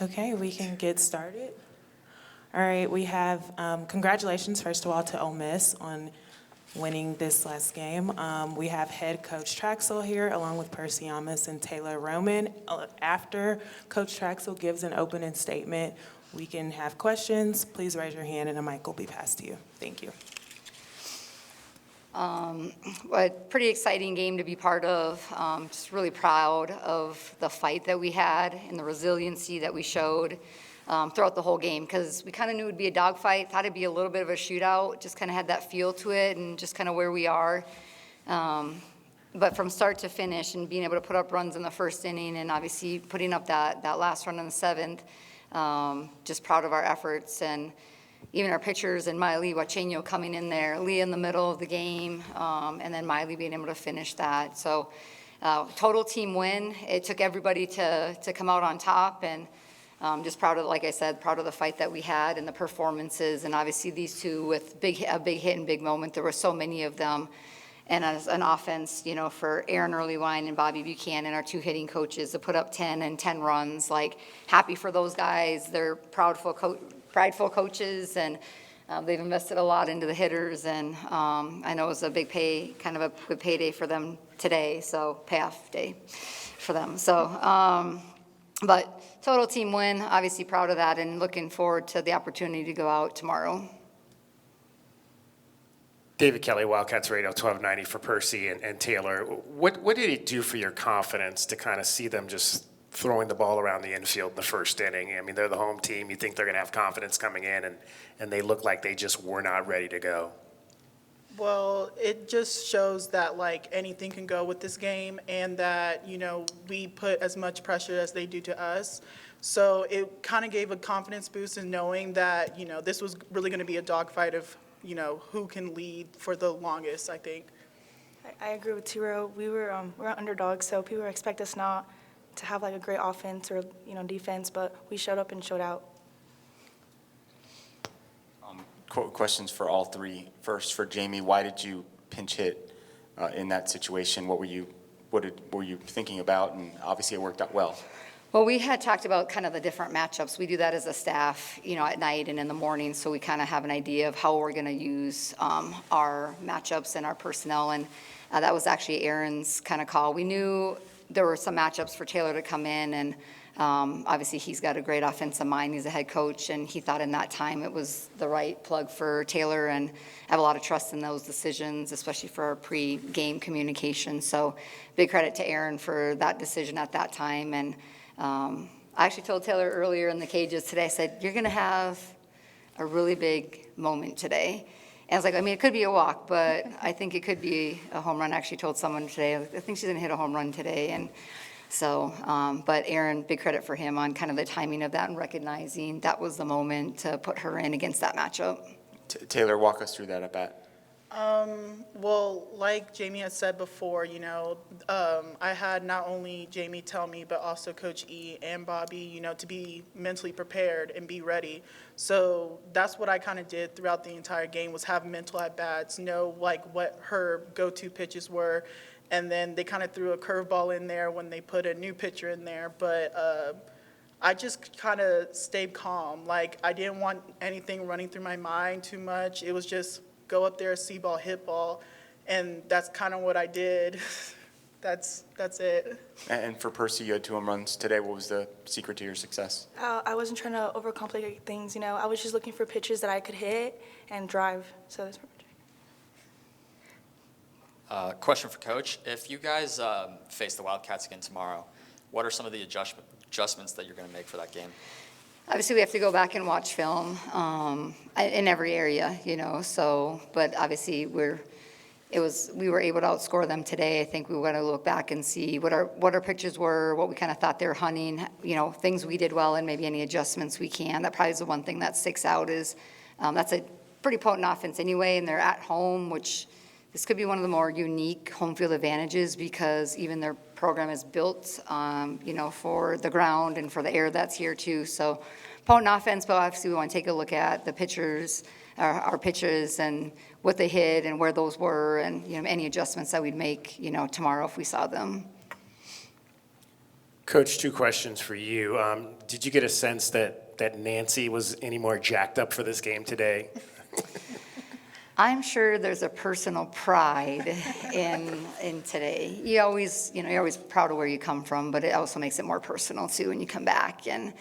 Okay, we can get started. All right, we have congratulations, first of all, to Ole Miss on winning this last game. We have head coach Traxel here, along with Percy Yamas and Taylor Roman. After Coach Traxel gives an opening statement, we can have questions. Please raise your hand and a mic will be passed to you. Thank you. A pretty exciting game to be part of. Just really proud of the fight that we had and the resiliency that we showed throughout the whole game, because we kind of knew it would be a dogfight, thought it'd be a little bit of a shootout, just kind of had that feel to it and just kind of where we are. But from start to finish and being able to put up runs in the first inning and obviously putting up that last run in the seventh, just proud of our efforts. And even our pitchers and Miley Wachenio coming in there, Lee in the middle of the game, and then Miley being able to finish that. So total team win. It took everybody to come out on top, and just proud of, like I said, proud of the fight that we had and the performances. And obviously these two with a big hit and big moment. There were so many of them. And as an offense, you know, for Aaron Earlywine and Bobby Buchanan, our two hitting coaches, to put up 10 and 10 runs, like, happy for those guys. They're prideful coaches, and they've invested a lot into the hitters. And I know it was a big good payday for them today, so payoff day for them. So, but total team win, obviously proud of that, and looking forward to the opportunity to go out tomorrow. David Kelly, Wildcats Radio, 1290 for Percy and Taylor. What did it do for your confidence to kind of see them just throwing the ball around the infield in the first inning? I mean, they're the home team. You think they're going to have confidence coming in, and they look like they just were not ready to go. Well, it just shows that, like, anything can go with this game, and that, you know, we put as much pressure as they do to us. So it kind of gave a confidence boost in knowing that, you know, this was really going to be a dogfight of, you know, who can lead for the longest, I think. I agree with Tiro. We're underdogs, so people expect us not to have like a great offense or, you know, defense, but we showed up and showed out. Questions for all three. First, for Jamie, why did you pinch hit in that situation? What were you thinking about? And obviously, it worked out well. Well, we had talked about kind of the different matchups. We do that as a staff, you know, at night and in the morning, so we kind of have an idea of how we're going to use our matchups and our personnel. And that was actually Aaron's kind of call. We knew there were some matchups for Taylor to come in, and obviously he's got a great offensive mind. He's a head coach, and he thought in that time it was the right plug for Taylor, and I have a lot of trust in those decisions, especially for our pre-game communication. So big credit to Aaron for that decision at that time. And I actually told Taylor earlier in the cages today, I said, you're going to have a really big moment today. And I was like, I mean, it could be a walk, but I think it could be a home run. I actually told someone today, I think she's going to hit a home run today. And so, but Aaron, big credit for him on kind of the timing of that and recognizing that was the moment to put her in against that matchup. Taylor, walk us through that at bat. Well, like Jamie had said before, you know, I had not only Jamie tell me, but also Coach E and Bobby, you know, to be mentally prepared and be ready. So that's what I kind of did throughout the entire game, was have mental at-bats, know, like, what her go-to pitches were. And then they kind of threw a curveball in there when they put a new pitcher in there. But I just kind of stayed calm. Like, I didn't want anything running through my mind too much. It was just go up there, see ball, hit ball, and that's kind of what I did. That's it. And for Percy, you had 2 home runs today. What was the secret to your success? I wasn't trying to overcomplicate things, you know. I was just looking for pitches that I could hit and drive. So that's question for Coach. If you guys face the Wildcats again tomorrow, what are some of the adjustments that you're going to make for that game? Obviously, we have to go back and watch film in every area, you know. So, but obviously, we were able to outscore them today. I think we want to look back and see what our pitches were, what we kind of thought they were hunting, you know, things we did well, and maybe any adjustments we can. That probably is the one thing that sticks out is that's a pretty potent offense anyway, and they're at home, which this could be one of the more unique home field advantages because even their program is built, you know, for the ground and for the air that's here too. So potent offense, but obviously we want to take a look at the pitchers, our pitches and what they hit and where those were, and, you know, any adjustments that we'd make, you know, tomorrow if we saw them. Coach, two questions for you. Did you get a sense that Nancy was any more jacked up for this game today? I'm sure there's a personal pride in today. You're always proud of where you come from, but it also makes it more personal too when you come back. And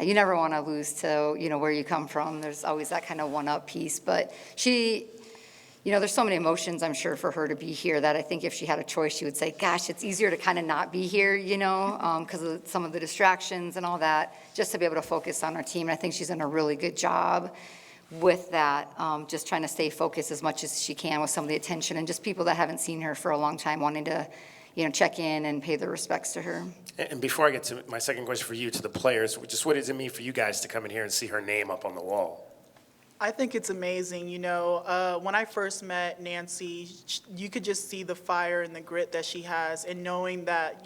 you never want to lose to, where you come from. There's always that kind of one-up piece. But there's so many emotions, I'm sure, for her to be here that I think if she had a choice, she would say, gosh, it's easier to kind of not be here, because of some of the distractions and all that, just to be able to focus on our team. And I think she's done a really good job with that, just trying to stay focused as much as she can with some of the attention and just people that haven't seen her for a long time wanting to, check in and pay their respects to her. And before I get to my second question for you, to the players, just what does it mean for you guys to come in here and see her name up on the wall? I think it's amazing. When I first met Nancy, you could just see the fire and the grit that she has, and knowing that,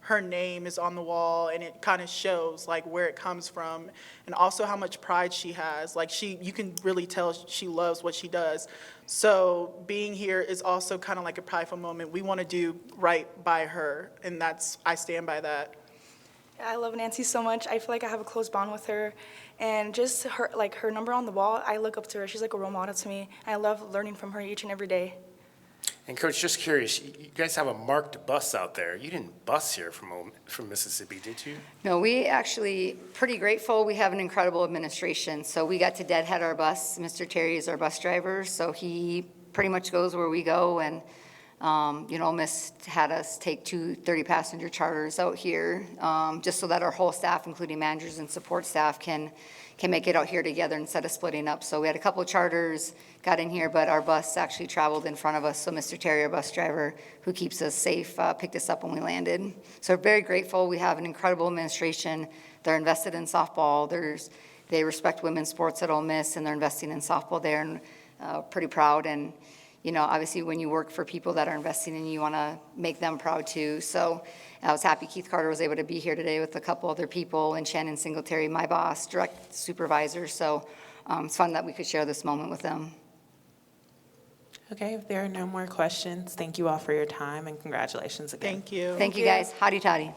her name is on the wall, and it kind of shows like where it comes from, and also how much pride she has. Like you can really tell she loves what she does. So being here is also kind of like a prideful moment. We want to do right by her, and I stand by that. I love Nancy so much. I feel like I have a close bond with her, and just her number on the wall, I look up to her. She's like a role model to me. I love learning from her each and every day. And Coach, just curious, you guys have a marked bus out there. You didn't bus here from Mississippi, did you? No, we actually, pretty grateful. We have an incredible administration. So we got to deadhead our bus. Mr. Terry is our bus driver, so he pretty much goes where we go. And, Miss had us take 2 30-passenger charters out here, just so that our whole staff, including managers and support staff, can make it out here together instead of splitting up. So we had a couple of charters, got in here, but our bus actually traveled in front of us. So Mr. Terry, our bus driver, who keeps us safe, picked us up when we landed. So we're very grateful. We have an incredible administration. They're invested in softball. They respect women's sports at Ole Miss, and they're investing in softball there, and pretty proud. And, obviously when you work for people that are investing in you, you want to make them proud too. So I was happy Keith Carter was able to be here today with a couple other people, and Shannon Singletary, my boss, direct supervisor. So it's fun that we could share this moment with them. Okay, if there are no more questions, thank you all for your time, and congratulations again. Thank you. Thank you, guys. Hotty toddy.